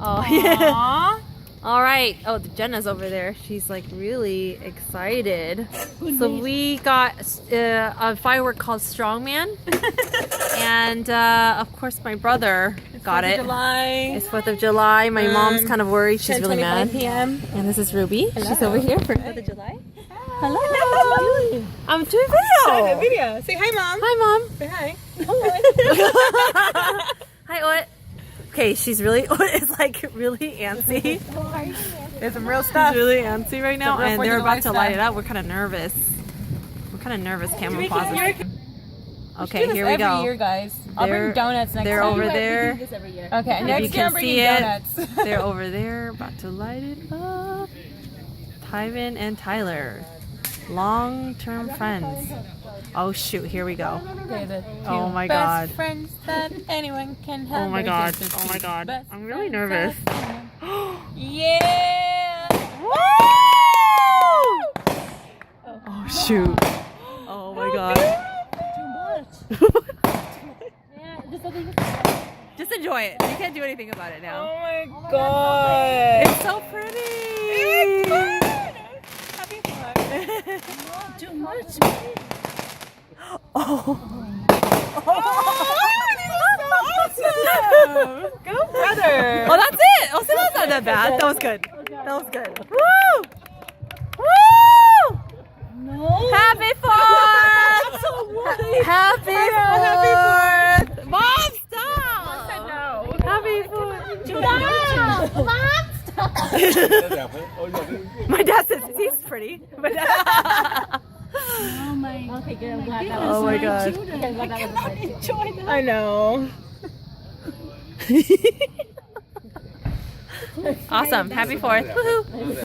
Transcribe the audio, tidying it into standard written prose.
Oh, yeah. All right. Oh, Jenna's over there. She's like really excited. So we got a firework called Strongman. And of course my brother got it. It's 4th of July. My mom's kind of worried. She's really mad. PM. And this is Ruby. Hello. She's over here for 4th of July. Hello. I'm doing video. Say hi, Mom. Hi, Mom. Say hi. Hi, Oet. Okay, she's really, Oet is like really antsy. There's some real stuff. She's really antsy right now, and they're about to light it stuff. up. We're kind of nervous. Camouflage. Okay, here we every go. year, guys. I'll bring donuts next They're time. over there. Okay, If next you year I'm can bringing see donuts. it, they're over there about to light it up. Tyvin and Tyler, long-term friends. Oh shoot, here we go. Okay, the Oh two my best God. friends that anyone can have. Oh my They're God. just the Oh my two God. best I'm really friends nervous. that anyone- Yeah. Oh shoot. Oh my God. Just enjoy it. You can't do anything about it now. Oh my God. It's so pretty. It's fun. Having fun. Too much. Oh. Awesome. Go, brother. Oh, that's it. Oh, so that's not that bad. That was good. That was good. Woo! Woo! No. Happy 4th! Happy 4th! Mom, stop! No. Happy 4th! Stop. My dad says he's pretty. But Oh my. Okay, good. I'm glad that was oh my my God. children. I'm glad that was my children. I know. Awesome. Happy 4th. Woohoo!